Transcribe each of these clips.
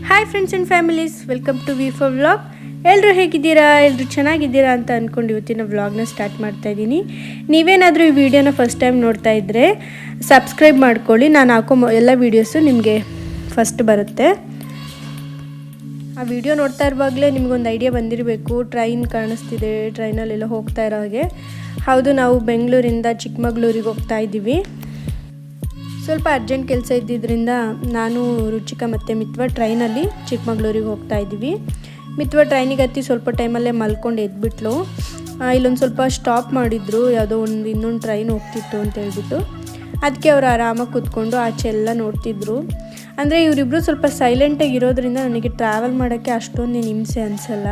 Hi friends and families, welcome to ವಿ4 vlog. ಎಲ್ಲರೂ ಹೇಗಿದ್ದೀರಾ? ಎಲ್ಲರೂ ಚೆನ್ನಾಗಿದ್ದೀರಾ ಅಂತ ಅಂದ್ಕೊಂಡು ಇವತ್ತಿನ ವ್ಲಾಗ್ನ ಸ್ಟಾರ್ಟ್ ಮಾಡ್ತಾ ಇದ್ದೀನಿ. ನೀವೇನಾದರೂ ಈ ವಿಡಿಯೋನ ಫಸ್ಟ್ ಟೈಮ್ ನೋಡ್ತಾ ಇದ್ದರೆ ಸಬ್ಸ್ಕ್ರೈಬ್ ಮಾಡ್ಕೊಳ್ಳಿ. ನಾನು ಹಾಕೋ ಎಲ್ಲ ವೀಡಿಯೋಸು ನಿಮಗೆ ಫಸ್ಟ್ ಬರುತ್ತೆ. ಆ ವಿಡಿಯೋ ನೋಡ್ತಾ ಇರುವಾಗಲೇ ನಿಮಗೊಂದು ಐಡಿಯಾ ಬಂದಿರಬೇಕು. ಟ್ರೈನ್ ಕಾಣಿಸ್ತಿದೆ, ಟ್ರೈನಲ್ಲೆಲ್ಲ ಹೋಗ್ತಾ ಇರೋ ಹಾಗೆ. ಹೌದು, ನಾವು ಬೆಂಗಳೂರಿಂದ ಚಿಕ್ಕಮಗಳೂರಿಗೆ ಹೋಗ್ತಾ ಇದ್ದೀವಿ. ಸ್ವಲ್ಪ ಅರ್ಜೆಂಟ್ ಕೆಲಸ ಇದ್ದಿದ್ದರಿಂದ ನಾನು ರುಚಿಕಾ ಮತ್ತು ಮಿತ್ವ ಟ್ರೈನಲ್ಲಿ ಚಿಕ್ಕಮಗಳೂರಿಗೆ ಹೋಗ್ತಾ ಇದ್ದೀವಿ. ಮಿತ್ವ ಟ್ರೈನಿಗೆ ಹತ್ತಿ ಸ್ವಲ್ಪ ಟೈಮಲ್ಲೇ ಮಲ್ಕೊಂಡು ಎದ್ಬಿಟ್ಲು. ಇಲ್ಲೊಂದು ಸ್ವಲ್ಪ ಸ್ಟಾಪ್ ಮಾಡಿದ್ರು, ಯಾವುದೋ ಇನ್ನೊಂದು ಟ್ರೈನ್ ಹೋಗ್ತಿತ್ತು ಅಂತ ಹೇಳ್ಬಿಟ್ಟು. ಅದಕ್ಕೆ ಅವರು ಆರಾಮಾಗಿ ಕೂತ್ಕೊಂಡು ಆಚೆ ಎಲ್ಲ ನೋಡ್ತಿದ್ರು. ಅಂದರೆ ಇವರಿಬ್ಬರು ಸ್ವಲ್ಪ ಸೈಲೆಂಟಾಗಿ ಇರೋದ್ರಿಂದ ನನಗೆ ಟ್ರಾವೆಲ್ ಮಾಡೋಕ್ಕೆ ಅಷ್ಟೊಂದೇನು ಹಿಂಸೆ ಅನಿಸಲ್ಲ.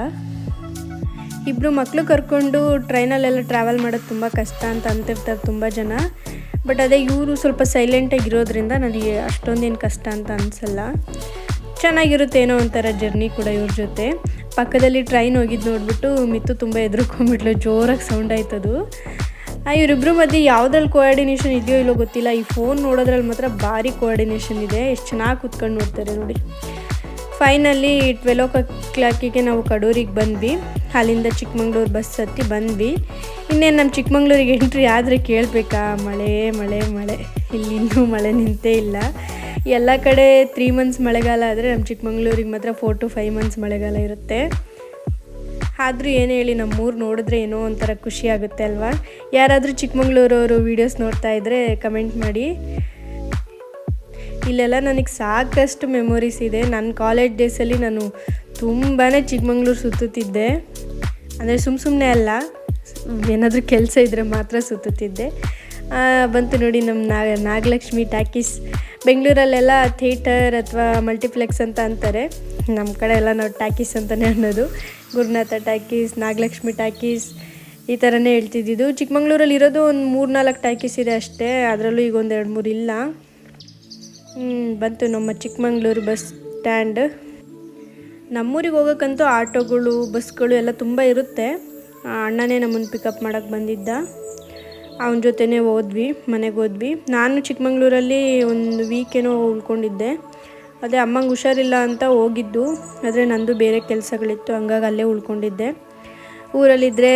ಇಬ್ಬರು ಮಕ್ಕಳು ಕರ್ಕೊಂಡು ಟ್ರೈನಲ್ಲೆಲ್ಲ ಟ್ರಾವೆಲ್ ಮಾಡೋದು ತುಂಬ ಕಷ್ಟ ಅಂತ ಅಂತಿರ್ತಾರೆ ತುಂಬ ಜನ. ಬಟ್ ಅದೇ ಇವರು ಸ್ವಲ್ಪ ಸೈಲೆಂಟಾಗಿ ಇರೋದ್ರಿಂದ ನನಗೆ ಅಷ್ಟೊಂದೇನು ಕಷ್ಟ ಅಂತ ಅನಿಸಲ್ಲ. ಚೆನ್ನಾಗಿರುತ್ತೆ, ಏನೋ ಒಂಥರ ಜರ್ನಿ ಕೂಡ ಇವ್ರ ಜೊತೆ. ಪಕ್ಕದಲ್ಲಿ ಟ್ರೈನ್ ಹೋಗಿದ್ದು ನೋಡಿಬಿಟ್ಟು ಮಿತ್ತು ತುಂಬ ಎದುರುಕೊಂಡ್ಬಿಟ್ಲು, ಜೋರಾಗಿ ಸೌಂಡ್ ಆಯ್ತದು. ಇವರಿಬ್ಬರು ಮಧ್ಯೆ ಯಾವುದ್ರಲ್ಲಿ ಕೋಆರ್ಡಿನೇಷನ್ ಇದೆಯೋ ಇಲ್ಲೋ ಗೊತ್ತಿಲ್ಲ. ಈ ಫೋನ್ ನೋಡೋದ್ರಲ್ಲಿ ಮಾತ್ರ ಭಾರಿ ಕೋಆರ್ಡಿನೇಷನ್ ಇದೆ. ಎಷ್ಟು ಚೆನ್ನಾಗಿ ಕೂತ್ಕೊಂಡು ನೋಡ್ತಾರೆ ನೋಡಿ. ಫೈನಲಿ 12 ನಾವು ಕಡೂರಿಗೆ ಬಂದ್ವಿ. ಅಲ್ಲಿಂದ ಚಿಕ್ಕಮಂಗ್ಳೂರು ಬಸ್ ಹತ್ತಿ ಬಂದ್ವಿ. ಇನ್ನೇನು ನಮ್ಮ ಚಿಕ್ಕಮಂಗ್ಳೂರಿಗೆ ಎಂಟ್ರಿ ಆದರೆ ಕೇಳಬೇಕಾ, ಮಳೆ ಮಳೆ ಮಳೆ. ಇಲ್ಲಿ ಇನ್ನೂ ಮಳೆ ನಿಂತೇ ಇಲ್ಲ. ಎಲ್ಲ ಕಡೆ 3 months ಮಳೆಗಾಲ ಆದರೆ ನಮ್ಮ ಚಿಕ್ಕಮಂಗ್ಳೂರಿಗೆ ಮಾತ್ರ 4 to 5 months ಮಳೆಗಾಲ ಇರುತ್ತೆ. ಆದರೂ ಏನು ಹೇಳಿ, ನಮ್ಮೂರು ನೋಡಿದ್ರೆ ಏನೋ ಒಂಥರ ಖುಷಿ ಆಗುತ್ತೆ ಅಲ್ವಾ. ಯಾರಾದರೂ ಚಿಕ್ಕಮಂಗ್ಳೂರವರು ವೀಡಿಯೋಸ್ ನೋಡ್ತಾ ಇದ್ದರೆ ಕಮೆಂಟ್ ಮಾಡಿ. ಇಲ್ಲೆಲ್ಲ ನನಗೆ ಸಾಕಷ್ಟು ಮೆಮೊರೀಸ್ ಇದೆ. ನನ್ನ ಕಾಲೇಜ್ ಡೇಸಲ್ಲಿ ನಾನು ತುಂಬಾ ಚಿಕ್ಕಮಂಗ್ಳೂರು ಸುತ್ತುತ್ತಿದ್ದೆ. ಅಂದರೆ ಸುಮ್ಮನೆ ಅಲ್ಲ, ಏನಾದರೂ ಕೆಲಸ ಇದ್ದರೆ ಮಾತ್ರ ಸುತ್ತುತ್ತಿದ್ದೆ. ಬಂತು ನೋಡಿ ನಮ್ಮ ನಾಗಲಕ್ಷ್ಮಿ ಟಾಕೀಸ್. ಬೆಂಗಳೂರಲ್ಲೆಲ್ಲ ಥಿಯೇಟರ್ ಅಥವಾ ಮಲ್ಟಿಪ್ಲೆಕ್ಸ್ ಅಂತ ಅಂತಾರೆ. ನಮ್ಮ ಕಡೆ ಎಲ್ಲ ನಾವು ಟಾಕೀಸ್ ಅಂತಲೇ ಅನ್ನೋದು. ಗುರುನಾಥ ಟಾಕೀಸ್, ನಾಗಲಕ್ಷ್ಮಿ ಟಾಕೀಸ್ ಈ ಥರನೇ ಹೇಳ್ತಿದ್ದಿದ್ದು. ಚಿಕ್ಕಮಂಗ್ಳೂರಲ್ಲಿ ಇರೋದು ಒಂದು 3-4 ಟಾಕೀಸ್ ಇದೆ ಅಷ್ಟೇ. ಅದರಲ್ಲೂ ಈಗ ಒಂದು 2-3 ಇಲ್ಲ. ಬಂತು ನಮ್ಮ ಚಿಕ್ಕಮಂಗ್ಳೂರು ಬಸ್ ಸ್ಟ್ಯಾಂಡ್. ನಮ್ಮೂರಿಗೆ ಹೋಗೋಕ್ಕಂತೂ ಆಟೋಗಳು, ಬಸ್ಗಳು ಎಲ್ಲ ತುಂಬ ಇರುತ್ತೆ. ಅಣ್ಣನೇ ನಮ್ಮನ್ನು ಪಿಕಪ್ ಮಾಡೋಕ್ಕೆ ಬಂದಿದ್ದ. ಅವನ ಜೊತೆನೇ ಮನೆಗೆ ಹೋದ್ವಿ. ನಾನು ಚಿಕ್ಕಮಂಗ್ಳೂರಲ್ಲಿ ಒಂದು ವೀಕೇನೋ ಉಳ್ಕೊಂಡಿದ್ದೆ. ಅದೇ ಅಮ್ಮಂಗೆ ಹುಷಾರಿಲ್ಲ ಅಂತ ಹೋಗಿದ್ದು, ಆದರೆ ನಂದು ಬೇರೆ ಕೆಲಸಗಳಿತ್ತು, ಹಂಗಾಗಿ ಅಲ್ಲೇ ಉಳ್ಕೊಂಡಿದ್ದೆ. ಊರಲ್ಲಿದ್ದರೆ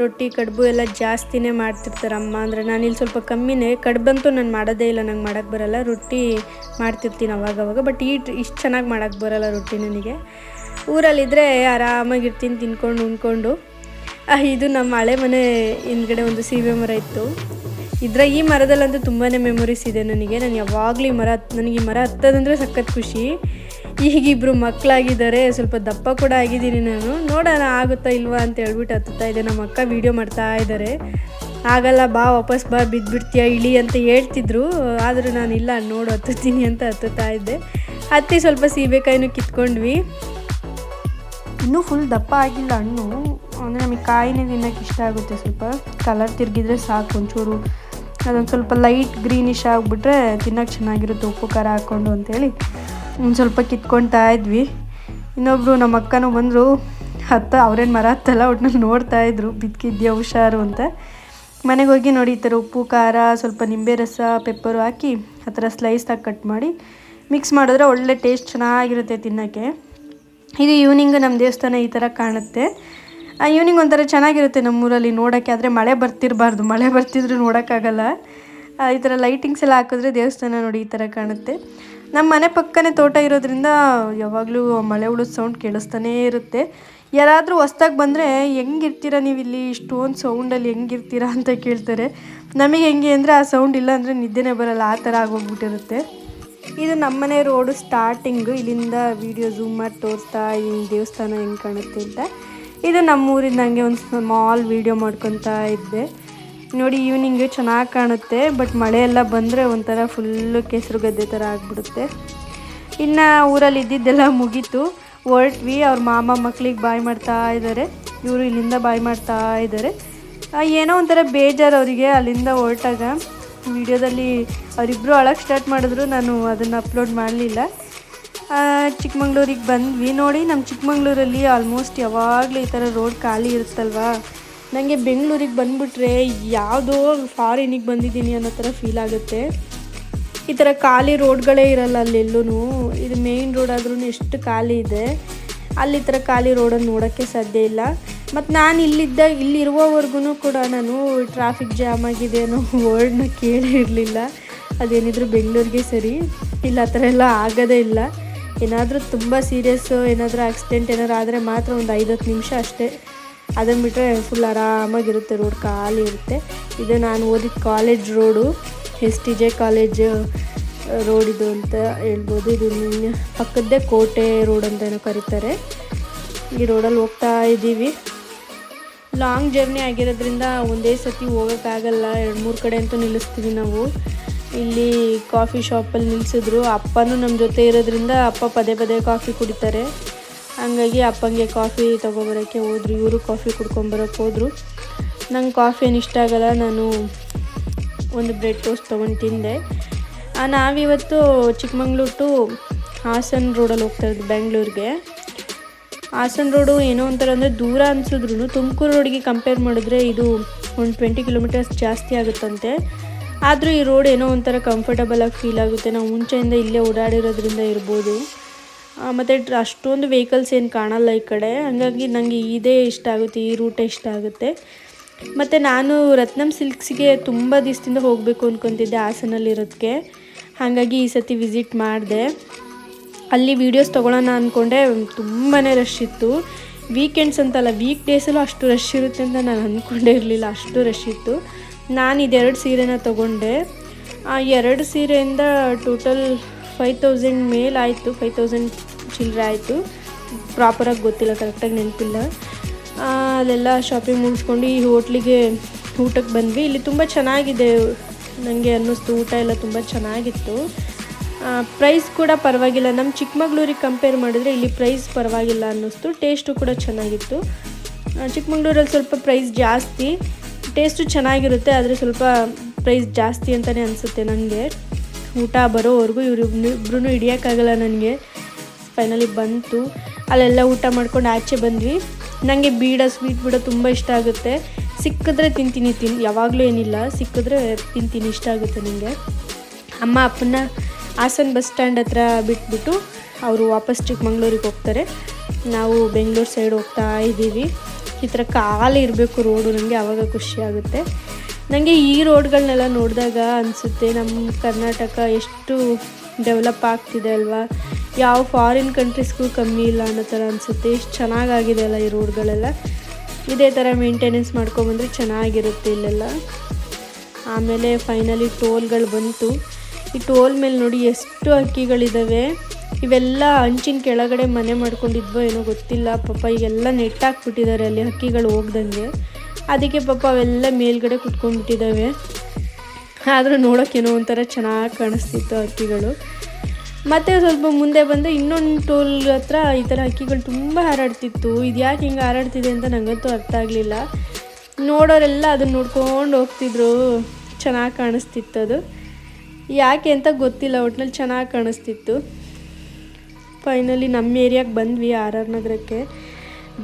ರೊಟ್ಟಿ ಕಡುಬು ಎಲ್ಲ ಜಾಸ್ತಿನೇ ಮಾಡ್ತಿರ್ತಾರೆ ಅಮ್ಮ. ಅಂದರೆ ನಾನಿಲ್ಲಿ ಸ್ವಲ್ಪ ಕಮ್ಮಿನೇ. ಕಡುಬಂತೂ ನಾನು ಮಾಡೋದೇ ಇಲ್ಲ, ನಂಗೆ ಮಾಡೋಕ್ಕೆ ಬರಲ್ಲ. ರೊಟ್ಟಿ ಮಾಡ್ತಿರ್ತೀನಿ ಅವಾಗವಾಗ, ಬಟ್ ಇಷ್ಟು ಚೆನ್ನಾಗಿ ಮಾಡೋಕ್ಕೆ ಬರಲ್ಲ ರೊಟ್ಟಿ ನನಗೆ. ಊರಲ್ಲಿದ್ದರೆ ಆರಾಮಾಗಿರ್ತೀನಿ ತಿನ್ಕೊಂಡು ಉಣ್ಕೊಂಡು. ಇದು ನಮ್ಮ ಹಳೆ ಮನೆ ಹಿಂದ್ಗಡೆ ಒಂದು ಸೀಬೆ ಮರ ಇತ್ತು. ಈ ಮರದಲ್ಲಂತೂ ತುಂಬಾ ಮೆಮೊರೀಸ್ ಇದೆ ನನಗೆ. ನಾನು ಯಾವಾಗಲೂ ನನಗೆ ಈ ಮರ ಹತ್ತೋದಂದರೆ ಸಖತ್ ಖುಷಿ. ಈಗಿಬ್ಬರು ಮಕ್ಕಳಾಗಿದ್ದಾರೆ, ಸ್ವಲ್ಪ ದಪ್ಪ ಕೂಡ ಆಗಿದ್ದೀನಿ ನಾನು. ನೋಡೋಣ ಆಗುತ್ತಾ ಇಲ್ವಾ ಅಂತ ಹೇಳ್ಬಿಟ್ಟು ಹತ್ತುತ್ತಾ ಇದೆ. ನಮ್ಮ ಅಕ್ಕ ವೀಡಿಯೋ ಮಾಡ್ತಾ ಇದ್ದಾರೆ. ಆಗಲ್ಲ ಬಾ, ವಾಪಸ್ ಬಾ, ಬಿದ್ದುಬಿಡ್ತೀಯ, ಇಳಿ ಅಂತ ಹೇಳ್ತಿದ್ರು. ಆದರೂ ನಾನು ಇಲ್ಲ, ನೋಡು ಹತ್ತುತ್ತೀನಿ ಅಂತ ಹತ್ತುತ್ತಾ ಇದ್ದೆ. ಹತ್ತಿ ಸ್ವಲ್ಪ ಸೀಬೆಕಾಯಿನೂ ಕಿತ್ಕೊಂಡ್ವಿ. ಇನ್ನೂ ಫುಲ್ ದಪ್ಪ ಆಗಿಲ್ಲ ಹಣ್ಣು. ಅಂದರೆ ನಮಗೆ ಕಾಯಿನೇ ತಿನ್ನೋಕ್ಕೆ ಇಷ್ಟ ಆಗುತ್ತೆ. ಸ್ವಲ್ಪ ಕಲರ್ ತಿರುಗಿದ್ರೆ ಸಾಕು ಒಂಚೂರು. ಅದೊಂದು ಸ್ವಲ್ಪ ಲೈಟ್ ಗ್ರೀನಿಶ್ ಆಗಿಬಿಟ್ರೆ ತಿನ್ನೋಕ್ಕೆ ಚೆನ್ನಾಗಿರುತ್ತೆ, ಉಪ್ಪು ಖಾರ ಹಾಕ್ಕೊಂಡು ಅಂತೇಳಿ ಒಂದು ಸ್ವಲ್ಪ ಕಿತ್ಕೊಳ್ತಾ ಇದ್ವಿ. ಇನ್ನೊಬ್ಬರು ನಮ್ಮ ಅಕ್ಕನೂ ಬಂದರು. ಅವ್ರೇನು ಮರ ಹತ್ತಲ್ಲ, ಒಟ್ಟಿನಲ್ಲಿ ನೋಡ್ತಾಯಿದ್ರು, ಬಿದ್ಕಿದ್ಯಾ ಹುಷಾರು ಅಂತ. ಮನೆಗೆ ಹೋಗಿ ನೋಡಿ, ಈ ಥರ ಉಪ್ಪು ಖಾರ ಸ್ವಲ್ಪ ನಿಂಬೆ ರಸ ಪೆಪ್ಪರು ಹಾಕಿ ಆ ಥರ ಸ್ಲೈಸಾಗಿ ಕಟ್ ಮಾಡಿ ಮಿಕ್ಸ್ ಮಾಡಿದ್ರೆ ಒಳ್ಳೆ ಟೇಸ್ಟ್ ಚೆನ್ನಾಗಿರುತ್ತೆ ತಿನ್ನೋಕ್ಕೆ. ಇದು ಈವ್ನಿಂಗ್ ನಮ್ಮ ದೇವಸ್ಥಾನ ಈ ಥರ ಕಾಣುತ್ತೆ. ಈವ್ನಿಂಗ್ ಒಂಥರ ಚೆನ್ನಾಗಿರುತ್ತೆ ನಮ್ಮೂರಲ್ಲಿ ನೋಡೋಕ್ಕೆ. ಆದರೆ ಮಳೆ ಬರ್ತಿರಬಾರ್ದು, ಮಳೆ ಬರ್ತಿದ್ರು ನೋಡೋಕ್ಕಾಗಲ್ಲ. ಈ ಥರ ಲೈಟಿಂಗ್ಸ್ ಎಲ್ಲ ಹಾಕಿದ್ರೆ ದೇವಸ್ಥಾನ ನೋಡಿ ಈ ಥರ ಕಾಣುತ್ತೆ. ನಮ್ಮ ಮನೆ ಪಕ್ಕನೇ ತೋಟ ಇರೋದ್ರಿಂದ ಯಾವಾಗಲೂ ಮಳೆ ಉಳಿದ ಸೌಂಡ್ ಕೇಳಿಸ್ತಾನೇ ಇರುತ್ತೆ. ಯಾರಾದರೂ ಹೊಸ್ದಾಗಿ ಬಂದರೆ ಹೆಂಗಿರ್ತೀರಾ ನೀವು ಇಲ್ಲಿ, ಇಷ್ಟೊಂದು ಸೌಂಡಲ್ಲಿ ಹೆಂಗಿರ್ತೀರಾ ಅಂತ ಕೇಳ್ತಾರೆ. ನಮಗೆ ಹೆಂಗೆ ಅಂದರೆ ಆ ಸೌಂಡ್ ಇಲ್ಲ ಅಂದರೆ ನಿದ್ದೆನೇ ಬರೋಲ್ಲ, ಆ ಥರ ಆಗೋಗ್ಬಿಟ್ಟಿರುತ್ತೆ. ಇದು ನಮ್ಮನೆ ರೋಡು ಸ್ಟಾರ್ಟಿಂಗು. ಇಲ್ಲಿಂದ ವಿಡಿಯೋ ಝೂಮ್ ಮಾಡಿ ತೋರಿಸ್ತಾ ಈ ದೇವಸ್ಥಾನ ಹೆಂಗೆ ಕಾಣುತ್ತೆ ಅಂತ. ಇದು ನಮ್ಮೂರಿಂದ ಹಂಗೆ ಒಂದು ಸ್ಮಾಲ್ ವೀಡಿಯೋ ಮಾಡ್ಕೊತಾ ಇದ್ದೆ ನೋಡಿ. ಈವ್ನಿಂಗು ಚೆನ್ನಾಗಿ ಕಾಣುತ್ತೆ, ಬಟ್ ಮಳೆ ಎಲ್ಲ ಬಂದರೆ ಒಂಥರ ಫುಲ್ಲು ಕೆಸರು ಗದ್ದೆ ಥರ ಆಗಿಬಿಡುತ್ತೆ. ಇನ್ನು ಊರಲ್ಲಿ ಇದ್ದಿದ್ದೆಲ್ಲ ಮುಗೀತು, ಹೊರಟ್ವಿ. ಅವ್ರ ಮಾಮ ಮಕ್ಳಿಗೆ ಬಾಯ್ ಮಾಡ್ತಾ ಇದ್ದಾರೆ, ಇವರು ಇಲ್ಲಿಂದ ಬಾಯ್ ಮಾಡ್ತಾ ಇದ್ದಾರೆ. ಏನೋ ಒಂಥರ ಬೇಜಾರು ಅವರಿಗೆ ಅಲ್ಲಿಂದ ಹೊರಟಾಗ. ವಿಡಿಯೋದಲ್ಲಿ ಅವರಿಬ್ಬರು ಅಳಕ್ಕೆ ಸ್ಟಾರ್ಟ್ ಮಾಡಿದ್ರು, ನಾನು ಅದನ್ನು ಅಪ್ಲೋಡ್ ಮಾಡಲಿಲ್ಲ. ಚಿಕ್ಕಮಂಗ್ಳೂರಿಗೆ ಬಂದ್ವಿ ನೋಡಿ. ನಮ್ಮ ಚಿಕ್ಕಮಂಗ್ಳೂರಲ್ಲಿ ಆಲ್ಮೋಸ್ಟ್ ಯಾವಾಗಲೂ ಈ ಥರ ರೋಡ್ ಖಾಲಿ ಇರುತ್ತಲ್ವ. ನನಗೆ ಬೆಂಗಳೂರಿಗೆ ಬಂದುಬಿಟ್ರೆ ಯಾವುದೋ ಫಾರಿನಿಗೆ ಬಂದಿದ್ದೀನಿ ಅನ್ನೋ ಥರ ಫೀಲ್ ಆಗುತ್ತೆ. ಈ ಥರ ಖಾಲಿ ರೋಡ್ಗಳೇ ಇರಲ್ಲ ಅಲ್ಲೆಲ್ಲೂ. ಇದು ಮೇಯ್ನ್ ರೋಡ್ ಆದ್ರೂ ಎಷ್ಟು ಖಾಲಿ ಇದೆ, ಅಲ್ಲಿ ಈ ಥರ ಖಾಲಿ ರೋಡನ್ನು ನೋಡೋಕ್ಕೆ ಸಾಧ್ಯ ಇಲ್ಲ. ಮತ್ತು ನಾನು ಇಲ್ಲಿರುವವರೆಗೂ ಕೂಡ ನಾನು ಟ್ರಾಫಿಕ್ ಜಾಮ್ ಆಗಿದೆ ಅನ್ನೋ ವರ್ಡ್ನ ಕೇಳೇ ಇರಲಿಲ್ಲ. ಅದೇನಿದ್ರು ಬೆಂಗಳೂರಿಗೆ ಸರಿ, ಇಲ್ಲ ಆ ಥರ ಎಲ್ಲ ಆಗೋದೇ ಇಲ್ಲ. ಏನಾದರೂ ತುಂಬ ಸೀರಿಯಸ್ಸು ಏನಾದರೂ ಆಕ್ಸಿಡೆಂಟ್ ಏನಾದ್ರು ಆದರೆ ಮಾತ್ರ ಒಂದು 5-10 ನಿಮಿಷ ಅಷ್ಟೇ. ಅದನ್ನು ಬಿಟ್ಟರೆ ಫುಲ್ ಆರಾಮಾಗಿರುತ್ತೆ, ರೋಡ್ ಖಾಲಿ ಇರುತ್ತೆ. ಇದು ನಾನು ಓದಿದ college road, STJ college road ಇದು ಅಂತ ಹೇಳ್ಬೋದು. ಇದು ಪಕ್ಕದ್ದೇ ಕೋಟೆ ರೋಡ್ ಅಂತ ಏನೋ ಕರೀತಾರೆ. ಈ ರೋಡಲ್ಲಿ ಹೋಗ್ತಾ ಇದ್ದೀವಿ. ಲಾಂಗ್ ಜರ್ನಿ ಆಗಿರೋದ್ರಿಂದ ಒಂದೇ ಸತಿ ಹೋಗೋಕ್ಕಾಗಲ್ಲ, 2-3 ಕಡೆ ಅಂತೂ ನಿಲ್ಲಿಸ್ತೀವಿ ನಾವು. ಇಲ್ಲಿ ಕಾಫಿ ಶಾಪಲ್ಲಿ ನಿಲ್ಲಿಸಿದ್ರು. ಅಪ್ಪನೂ ನಮ್ಮ ಜೊತೆ ಇರೋದ್ರಿಂದ ಅಪ್ಪ ಪದೇ ಪದೇ ಕಾಫಿ ಕುಡಿತಾರೆ. ಹಂಗಾಗಿ ಅಪ್ಪಂಗೆ ಕಾಫಿ ತೊಗೊಬರೋಕ್ಕೆ ಹೋದ್ರು, ಇವರು ಕಾಫಿ ಕುಡ್ಕೊಂಬರೋಕ್ಕೆ ಹೋದರು. ನಂಗೆ ಕಾಫಿ ಏನು ಇಷ್ಟ ಆಗಲ್ಲ, ನಾನು ಒಂದು ಬ್ರೆಡ್ ಟೋಸ್ಟ್ ತೊಗೊಂಡು ತಿಂದೆ. ನಾವಿವತ್ತು ಚಿಕ್ಕಮಂಗ್ಳೂರು ಟು ಹಾಸನ ರೋಡಲ್ಲಿ ಹೋಗ್ತಾ ಇರೋದು ಬೆಂಗಳೂರಿಗೆ. ಹಾಸನ ರೋಡು ಏನೋ ಒಂಥರ ಅಂದರೆ ದೂರ ಅನಿಸಿದ್ರು ತುಮಕೂರು ರೋಡಿಗೆ ಕಂಪೇರ್ ಮಾಡಿದ್ರೆ ಇದು ಒಂದು 20 ಕಿಲೋಮೀಟರ್ಸ್ ಜಾಸ್ತಿ ಆಗುತ್ತಂತೆ. ಆದರೂ ಈ ರೋಡ್ ಏನೋ ಒಂಥರ ಕಂಫರ್ಟಬಲಾಗಿ ಫೀಲ್ ಆಗುತ್ತೆ. ನಾವು ಮುಂಚೆಯಿಂದ ಇಲ್ಲೇ ಓಡಾಡಿರೋದ್ರಿಂದ ಇರ್ಬೋದು. ಮತ್ತು ಅಷ್ಟೊಂದು ವೆಹಿಕಲ್ಸ್ ಏನು ಕಾಣಲ್ಲ ಈ ಕಡೆ, ಹಾಗಾಗಿ ನನಗೆ ಇದೇ ಇಷ್ಟ ಆಗುತ್ತೆ, ಈ ರೂಟೇ ಇಷ್ಟ ಆಗುತ್ತೆ. ಮತ್ತು ನಾನು ರತ್ನಂ ಸಿಲ್ಕ್ಸ್ಗೆ ತುಂಬ ದಿವಸದಿಂದ ಹೋಗಬೇಕು ಅಂದ್ಕೊತಿದ್ದೆ ಹಾಸನಲ್ಲಿರೋದಕ್ಕೆ. ಹಾಗಾಗಿ ಈ ಸತಿ ವಿಸಿಟ್ ಮಾಡಿದೆ. ಅಲ್ಲಿ ವೀಡಿಯೋಸ್ ತೊಗೊಳ್ಳೋಣ ಅಂದ್ಕೊಂಡೆ, ತುಂಬಾ ರಶ್ ಇತ್ತು. ವೀಕೆಂಡ್ಸ್ ಅಂತಲ್ಲ, ವೀಕ್ ಡೇಸಲ್ಲೂ ಅಷ್ಟು ರಶ್ ಇರುತ್ತೆ ಅಂತ ನಾನು ಅಂದ್ಕೊಂಡೇ ಇರಲಿಲ್ಲ, ಅಷ್ಟು ರಶ್ ಇತ್ತು. ನಾನು ಇದೆರಡು ಸೀರೆನ ತೊಗೊಂಡೆ. ಆ 2 ಸೀರೆಯಿಂದ ಟೋಟಲ್ 5000 ಮೇಲಾಯಿತು, 5000 ಚಿಲ್ಲರೆ ಆಯಿತು. ಪ್ರಾಪರಾಗಿ ಗೊತ್ತಿಲ್ಲ, ಕರೆಕ್ಟಾಗಿ ನೆನಪಿಲ್ಲ. ಅಲ್ಲೆಲ್ಲ ಶಾಪಿಂಗ್ ಮುಗಿಸ್ಕೊಂಡು ಈ ಹೋಟ್ಲಿಗೆ ಊಟಕ್ಕೆ ಬಂದ್ವಿ. ಇಲ್ಲಿ ತುಂಬ ಚೆನ್ನಾಗಿದೆ, ನನಗೆ ಅನ್ನಿಸ್ತು. ಊಟ ಎಲ್ಲ ತುಂಬ ಚೆನ್ನಾಗಿತ್ತು. ಪ್ರೈಸ್ ಕೂಡ ಪರವಾಗಿಲ್ಲ, ನಮ್ಮ ಚಿಕ್ಕಮಗಳೂರಿಗೆ ಕಂಪೇರ್ ಮಾಡಿದ್ರೆ ಇಲ್ಲಿ ಪ್ರೈಸ್ ಪರವಾಗಿಲ್ಲ ಅನ್ನಿಸ್ತು. ಟೇಸ್ಟು ಕೂಡ ಚೆನ್ನಾಗಿತ್ತು. ಚಿಕ್ಕಮಗಳೂರಲ್ಲಿ ಸ್ವಲ್ಪ ಪ್ರೈಸ್ ಜಾಸ್ತಿ, ಟೇಸ್ಟು ಚೆನ್ನಾಗಿರುತ್ತೆ, ಆದರೆ ಸ್ವಲ್ಪ ಪ್ರೈಸ್ ಜಾಸ್ತಿ ಅಂತಲೇ ಅನಿಸುತ್ತೆ ನನಗೆ. ಊಟ ಬರೋವರೆಗೂ ಇಬ್ಬರೂ ಹಿಡಿಯೋಕ್ಕಾಗಲ್ಲ ನನಗೆ. ಫೈನಲಿ ಬಂತು, ಅಲ್ಲೆಲ್ಲ ಊಟ ಮಾಡ್ಕೊಂಡು ಆಚೆ ಬಂದ್ವಿ. ನನಗೆ ಸ್ವೀಟ್ ಬೀಡ ತುಂಬ ಇಷ್ಟ ಆಗುತ್ತೆ. ಸಿಕ್ಕಿದ್ರೆ ತಿಂತೀನಿ, ಯಾವಾಗಲೂ ಏನಿಲ್ಲ, ಸಿಕ್ಕಿದ್ರೆ ತಿಂತೀನಿ, ಇಷ್ಟ ಆಗುತ್ತೆ ನನಗೆ. ಅಮ್ಮ ಅಪ್ಪನ ಹಾಸನ ಬಸ್ ಸ್ಟ್ಯಾಂಡ್ ಹತ್ರ ಬಿಟ್ಬಿಟ್ಟು ಅವರು ವಾಪಸ್ ಚಿಕ್ಕಮಂಗ್ಳೂರಿಗೆ ಹೋಗ್ತಾರೆ. ನಾವು ಬೆಂಗಳೂರು ಸೈಡ್ ಹೋಗ್ತಾ ಇದ್ದೀವಿ. ಈ ಥರ ಖಾಲಿ ಇರಬೇಕು ರೋಡು, ನನಗೆ ಆವಾಗ ಖುಷಿ ಆಗುತ್ತೆ. ನನಗೆ ಈ ರೋಡ್ಗಳನ್ನೆಲ್ಲ ನೋಡಿದಾಗ ಅನಿಸುತ್ತೆ ನಮ್ಮ ಕರ್ನಾಟಕ ಎಷ್ಟು ಡೆವಲಪ್ ಆಗ್ತಿದೆ ಅಲ್ವಾ, ಯಾವ ಫಾರಿನ್ ಕಂಟ್ರೀಸ್ಗೂ ಕಮ್ಮಿ ಇಲ್ಲ ಅನ್ನೋ ಥರ ಅನಿಸುತ್ತೆ. ಎಷ್ಟು ಚೆನ್ನಾಗಾಗಿದೆ ಅಲ್ಲ ಈ ರೋಡ್ಗಳೆಲ್ಲ. ಇದೇ ಥರ ಮೇಂಟೆನೆನ್ಸ್ ಮಾಡ್ಕೊಂಬಂದರೆ ಚೆನ್ನಾಗಿರುತ್ತೆ ಇಲ್ಲೆಲ್ಲ. ಆಮೇಲೆ ಫೈನಲಿ ಟೋಲ್ಗಳು ಬಂತು. ಈ ಟೋಲ್ ಮೇಲೆ ನೋಡಿ ಎಷ್ಟು ಹಕ್ಕಿಗಳಿದ್ದಾವೆ. ಇವೆಲ್ಲ ಹಂಚಿನ ಕೆಳಗಡೆ ಮನೆ ಮಾಡ್ಕೊಂಡಿದ್ವೋ ಏನೋ ಗೊತ್ತಿಲ್ಲ ಪಾಪ, ಈಗೆಲ್ಲ ನೆಟ್ ಹಾಕ್ಬಿಟ್ಟಿದ್ದಾರೆ ಅಲ್ಲಿ ಹಕ್ಕಿಗಳು ಹೋಗ್ದಂಗೆ. ಅದಕ್ಕೆ ಪಾಪ ಅವೆಲ್ಲ ಮೇಲ್ಗಡೆ ಕುತ್ಕೊಂಡ್ಬಿಟ್ಟಿದ್ದಾವೆ. ಆದರೂ ನೋಡೋಕ್ಕೇನೋ ಒಂಥರ ಚೆನ್ನಾಗಿ ಕಾಣಿಸ್ತಿತ್ತು ಹಕ್ಕಿಗಳು. ಮತ್ತು ಸ್ವಲ್ಪ ಮುಂದೆ ಬಂದರೆ ಇನ್ನೊಂದು ಟೋಲ್ ಹತ್ರ ಈ ಥರ ಹಕ್ಕಿಗಳು ತುಂಬ ಹಾರಾಡ್ತಿತ್ತು. ಇದು ಯಾಕೆ ಹಿಂಗೆ ಹಾರಾಡ್ತಿದೆ ಅಂತ ನನಗಂತೂ ಅರ್ಥ ಆಗಲಿಲ್ಲ. ನೋಡೋರೆಲ್ಲ ಅದನ್ನು ನೋಡ್ಕೊಂಡು ಹೋಗ್ತಿದ್ರು, ಚೆನ್ನಾಗಿ ಕಾಣಿಸ್ತಿತ್ತು. ಅದು ಯಾಕೆ ಅಂತ ಗೊತ್ತಿಲ್ಲ, ಒಟ್ನಲ್ಲಿ ಚೆನ್ನಾಗಿ ಕಾಣಿಸ್ತಿತ್ತು. ಫೈನಲಿ ನಮ್ಮ ಏರಿಯಾಗೆ ಬಂದ್ವಿ, RR ನಗರಕ್ಕೆ.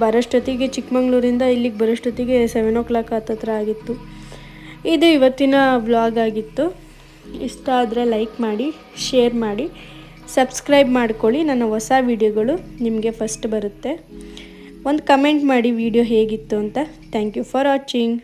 ಬರೋಷ್ಟೊತ್ತಿಗೆ ಚಿಕ್ಕಮಂಗ್ಳೂರಿಂದ ಇಲ್ಲಿಗೆ ಬರೋಷ್ಟೊತ್ತಿಗೆ 7 o'clock ಹತ್ತತ್ರ ಆಗಿತ್ತು. ಇದು ಇವತ್ತಿನ ವ್ಲಾಗ್ ಆಗಿತ್ತು. ಇಷ್ಟ ಆದರೆ ಲೈಕ್ ಮಾಡಿ, ಶೇರ್ ಮಾಡಿ, ಸಬ್ಸ್ಕ್ರೈಬ್ ಮಾಡ್ಕೊಳ್ಳಿ. ನನ್ನ ಹೊಸ ವೀಡಿಯೋಗಳು ನಿಮಗೆ ಫಸ್ಟ್ ಬರುತ್ತೆ. ಒಂದು ಕಮೆಂಟ್ ಮಾಡಿ ವಿಡಿಯೋ ಹೇಗಿತ್ತು ಅಂತ. Thank you for watching.